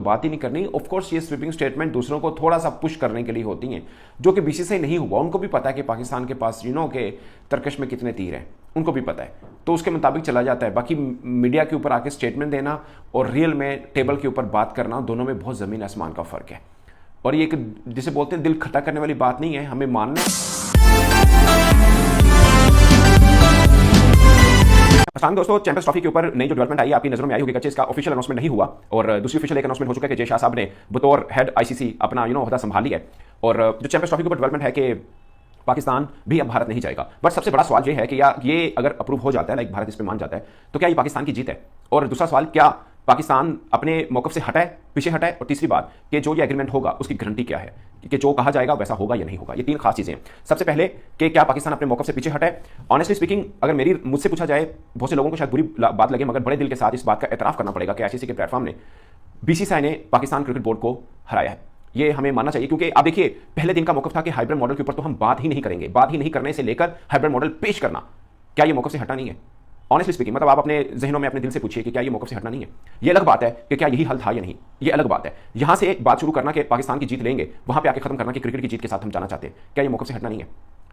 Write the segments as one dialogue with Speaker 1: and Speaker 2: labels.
Speaker 1: बात ही नहीं करनी। ऑफ कोर्स ये स्वीपिंग स्टेटमेंट दूसरों को थोड़ा सा पुश करने के लिए होती हैं, जो कि बीसीसीआई नहीं हुआ। उनको भी पता है कि पाकिस्तान के पास के तरकश में कितने तीर हैं, उनको भी पता है, तो उसके मुताबिक चला जाता है। बाकी मीडिया के ऊपर आके स्टेटमेंट देना और रियल में टेबल के ऊपर बात करना, दोनों में बहुत ज़मीन आसमान का फ़र्क है। और ये एक जिसे बोलते हैं दिल खट्टा करने वाली बात नहीं है, हमें मानना है। दोस्तों, चैंपियंस ट्रॉफी के ऊपर नई जो डेवलपमेंट आई है आपकी नजरों में आई होगी। इसका ऑफिशियल अनाउंसमेंट नहीं हुआ और दूसरी ऑफिशियल एक अनाउंसमेंट हो चुका है कि जय शाह साहब ने बतौर हेड आईसीसी अपना ओहदा संभाल लिया है। और जो चैंपियंस ट्रॉफी के ऊपर डेवलपमेंट है कि पाकिस्तान भी अब भारत नहीं जाएगा। बट सबसे बड़ा सवाल ये है कि ये अगर अप्रूव हो जाता है, लाइक भारत इस पर मान जाता है, तो क्या ये पाकिस्तान की जीत है? और दूसरा सवाल, क्या पाकिस्तान अपने मौकफ से हटा है, पीछे हटा है? और तीसरी बात कि जो ये एग्रीमेंट होगा उसकी गारंटी क्या है कि जो कहा जाएगा वैसा होगा या नहीं होगा? ये तीन खास चीजें हैं। सबसे पहले कि क्या पाकिस्तान अपने मौकफ से पीछे हटा है? ऑनेस्टली स्पीकिंग, अगर मुझसे पूछा जाए, बहुत से लोगों को शायद बुरी बात लगे, मगर बड़े दिल के साथ इस बात का एतराफ करना पड़ेगा कि आईसीसी के प्लेटफॉर्म ने, बीसीसीआई ने पाकिस्तान क्रिकेट बोर्ड को हराया है। ये हमें मानना चाहिए, क्योंकि आप देखिए, पहले दिन का मौकफ था कि हाइब्रिड मॉडल के ऊपर तो हम बात ही नहीं करेंगे। बात ही नहीं करने से लेकर हाइब्रिड मॉडल पेश करना, क्या ये मौकफ से हटा नहीं है? ऑनेस्टली स्पीकिंग, मतलब आप अपने जहनों में, अपने दिल से पूछिए कि क्या ये मौकफ से हटना नहीं है? ये अलग बात है कि क्या यही हल था या नहीं, ये अलग बात है। यहां से बात शुरू करना कि पाकिस्तान की जीत लेंगे, वहां पे आके खत्म करना कि क्रिकेट की जीत के साथ हम जाना चाहते हैं, क्या ये मौकफ से हटना नहीं है?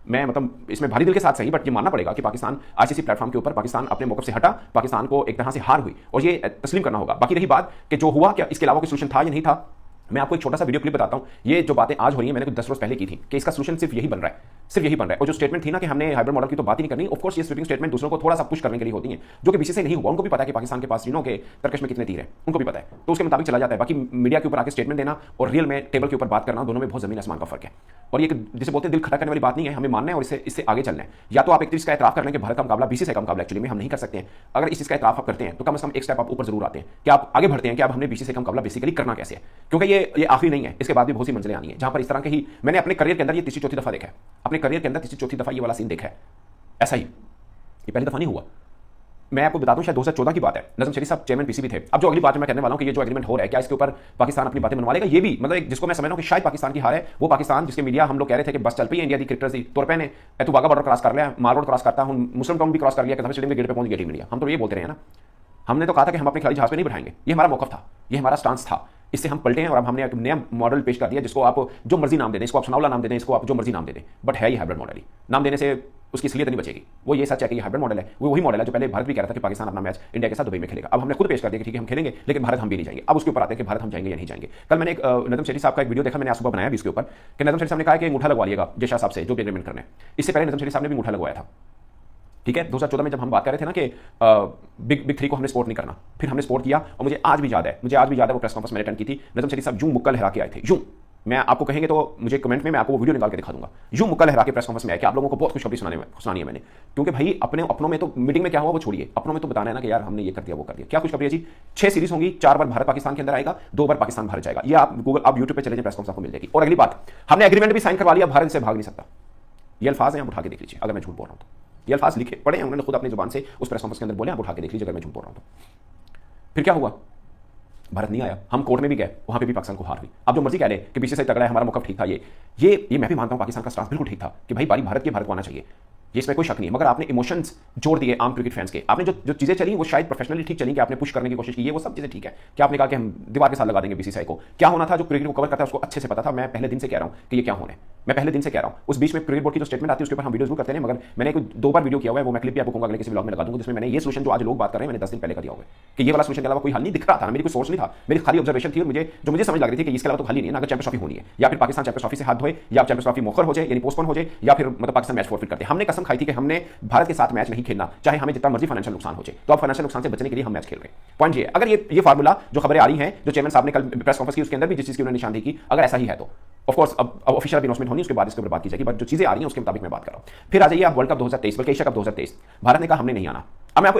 Speaker 1: मैं मतलब इसमें भारी दिल के साथ सही, बट ये मानना पड़ेगा कि पाकिस्तान आईसीसी प्लेटफॉर्म के ऊपर पाकिस्तान अपने मौकफ से हटा, पाकिस्तान को एक तरह से हार हुई और ये तस्लीम करना होगा। बाकी रही बात कि जो हुआ, क्या इसके अलावा कोई सोल्यूशन था या नहीं था, मैं आपको एक छोटा सा वीडियो क्लिप बताता हूं। ये जो बातें आज हो रही हैं, मैंने कुछ 10 रोज पहले की थी कि इसका सोल्यूशन सिर्फ यही बन रहा है, सिर्फ यही बन रहा है। और जो स्टेटमेंट थी ना कि हमने हाइब्रिड मॉडल की तो बात ही नहीं करनी, ऑफ कोर्स ये स्वीपिंग स्टेटमेंट दूसरों को थोड़ा सा पुश करने के लिए होती हैं, जो कि बीसीसीआई नहीं हुआ। उनको भी पता है कि पाकिस्तान के पास के तरकश में कितने तीर हैं, उनको भी पता है, तो उसके मुताबिक चला जाता है। बाकी मीडिया के ऊपर आके स्टेटमेंट देना और रियल में टेबल के ऊपर बात करना, दोनों में बहुत जमीन आसमान का फर्क है। और ये जिसे बोलते हैं दिल खट्टा करने वाली बात नहीं है, हमें मानना है और इससे आगे चलना है। या तो आप एक चीज का एतराफ कर लें कि भारत का मुकाबला बीसीसीआई का मुकाबला एक्चुअली में हम नहीं कर सकते हैं। अगर इस चीज का एतराफ आप करते हैं तो कम से कम एक स्टेप आप ऊपर जरूर आते हैं कि आप आगे बढ़ते हैं कि अब हमने बीसीसीआई का मुकाबला बेसिकली करना कैसे है, क्योंकि ये आखिरी नहीं है, इसके बाद भी बहुत सी मंजिलें आनी है। जहां पर इस तरह के ही मैंने अपने करियर के अंदर ये तीसरी चौथी दफा देखा है, अपने करियर के अंदर तीसरी चौथी दफा ये वाला सीन देखा है। ऐसा ही ये पहली दफा नहीं हुआ। मैं आपको बता दूं, शायद 2014 की बात है, नजम शरीफ साहब चेयरमैन पीसीबी थे। अब जो अगली बात मैं कहने वाला हूं कि ये जो एग्रीमेंट हो रहा है, क्या इसके ऊपर पाकिस्तान अपनी बातें मनवा लेगा? ये भी मतलब जिसको मैं समझ रहा हूं कि शायद पाकिस्तान की हार है, वो पाकिस्तान जिसके मीडिया हम लोग कह रहे थे कि बस चल पई इंडिया की क्रिकेटर्स की तौर पे ने तू वाघा बॉर्डर क्रॉस कर लिया, माल रोड क्रॉस करता हूं, मुस्लिम टाउन भी क्रॉस कर लिया, कदम स्टेडियम के गेट पे पहुंच गई टीम इंडिया। हम तो ये बोलते रहे हैं ना, हमने तो कहा था कि हम अपने खिलाड़ी जहाज पे नहीं बैठाएंगे। ये हमारा मौकफ था, ये हमारा स्टांस था। इससे हम पलटे हैं और अब हमने एक नया मॉडल पेश कर दिया, जिसको आप जो मर्जी नाम दे दें, इसको आप सनाउल्लाह नाम दे दें, इसको आप जो मर्जी नाम दे दें, बट है ये हाइब्रिड मॉडल ही। नाम देने से उसकी असलियत नहीं बचेगी। वो ये सच है कि ये हाइब्रिड मॉडल है, वो वही मॉडल है जो पहले भारत भी कह रहा था कि पाकिस्तान अपना मैच इंडिया के साथ दुबई में खेलेगा। अब हमने खुद पेश कर दिया कि ठीक है हम खेलेंगे, लेकिन भारत हम भी नहीं जाएंगे। अब उसके ऊपर आते हैं कि भारत हम जाएंगे या नहीं जाएंगे। कल मैंने एक नदम शरीफ साहब का एक वीडियो देखा, मैंने आज सुबह बनाया भी इसके ऊपर कि नदम शरीफ साहब ने कहा कि अंगूठा लगवा लिएगा जय शाह साहब से जो भी एग्रीमेंट करना है। इससे पहले नदम शरीफ साहब ने भी अंगूठा लगवाया था, ठीक है। 2014 में जब हम बात कर रहे थे ना कि बिग थ्री को हमने सपोर्ट नहीं करना, फिर हमने सपोर्ट किया। और मुझे आज भी याद है वो प्रेस कॉन्फ्रेंस मैंने अटेंड की थी, नदम शरीफ साहब यूं मुक्का लहरा के आए थे, यूं। मैं आपको कहेंगे तो मुझे कमेंट में मैं आपको वो वीडियो निकाल के दिखा दूंगा। यूं मुक्का लहरा के प्रेस कॉन्फ्रेंस में आया कि आप लोगों को बहुत खुशखबरी सुनानी है मैंने, क्योंकि भाई अपनों में तो मीटिंग में क्या हुआ वो छोड़िए, अपनों में तो बताना है ना कि यार हमने ये कर दिया वो कर दिया। क्या खुशखबरी है जी? 6 सीरीज होंगी, 4 बार भारत पाकिस्तान के अंदर आएगा, 2 बार पाकिस्तान भारत जाएगा। ये आप यूट्यूब पे चले जाए, प्रेस कॉन्फ्रेंस आपको मिल जाएगी। और अगली बात, हमने एग्रीमेंट भी साइन करवा लिया, भारत से भाग नहीं सकता। ये अल्फाज हैं, आप उठा के देख लीजिए अगर मैं झूठ बोल रहा हूं तो। ये अल्फाज लिखे पड़े हैं, उन्होंने खुद अपनी जुबान से उस प्रेस कॉन्फ्रेंस के अंदर बोले, आप उठा के देख लीजिए अगर मैं झूठ बोल रहा हूं तो। फिर क्या हुआ? भारत नहीं आया, हम कोर्ट में भी गए, वहां पे भी पाकिस्तान को हार हुई। अब जो मर्जी कह ले कि बीसीसीआई तगड़ा है, हमारा मौका ठीक था, ये मैं भी मानता हूं पाकिस्तान का स्टांस बिल्कुल ठीक था कि भाई बारी भारत को आना चाहिए, ये इसमें कोई शक नहीं। मगर आपने इमोशंस जोड़ दिए आम क्रिकेट फैंस के। आपने जो चीजें चली वो शायद प्रोफेशनली ठीक चली कि आपने पुश करने की कोशिश की, ये वो सब चीजें ठीक है कि आपने कहा कि हम दीवार के साथ लगा देंगे बीसीसीआई को। क्या होना था, जो क्रिकेट को कवर करता है उसको अच्छे से पता था। मैं पहले दिन से कह रहा हूं कि ये क्या होना है, मैं पहले दिन से कह रहा हूं। उस बीच में क्रिकेट बोर्ड की जो स्टेटमेंट आती है उसके ऊपर हम वीडियोस भी करते हैं, मगर मैंने 2 बार वीडियो किया हुआ है, वो मैं क्लिप भी आपको कहूंगा अगले किसी ब्लॉग में लगा दूंगा, जिसमें मैंने ये सोल्यूशन जो आज लोग बात कर रहे हैं मैंने 10 दिन पहले कर दिया होगा कि ये वाला सोल्यूशन के अलावा कोई हल नहीं दिख रहा था। मेरी कोई सोर्स नहीं था, मेरी खाली ऑब्जर्वेशन थी और मुझे समझ लग रही थी कि इसके अलावा तो हल ही नहीं है। अगर चैंपियंस ट्रॉफी होनी है, या फिर पाकिस्तान चैंपियंस ट्रॉफी से हाथ धोए, या चैंपियंस ट्रॉफी मोखर हो जाए यानी पोस्टपोन हो जाए, या फिर मतलब पाकिस्तान मैच फॉरफिट करते। हमने कसम खाई थी कि हमने भारत के साथ मैच नहीं खेलना, चाहे हमें जितना मर्जी फाइनेंशियल नुकसान हो जाए। तो अब फाइनेंशियल नुकसान से बचने के लिए हम मैच खेल रहे हैं। पॉइंट ये, अगर ये फार्मूला जो खबरें आ रही हैं, जो चेयरमैन साहब ने कल प्रेस कॉन्फ्रेंस की उसके अंदर भी जिस चीज की उन्होंने निशानदेही की, अगर ऐसा ही है तो ऑफ कोर्स अब ऑफिशियल अनाउंसमेंट होनी, उसके बाद इसके ऊपर बात की जाएगी। बट जो चीजें आ रही हैं उसके मुताबिक मैं बात कर रहा हूं। फिर आ जाइए आप वर्ल्ड कप 2023 बल्कि एशिया कप 2023, भारत ने कहा हमने नहीं आना। अब मैं आपको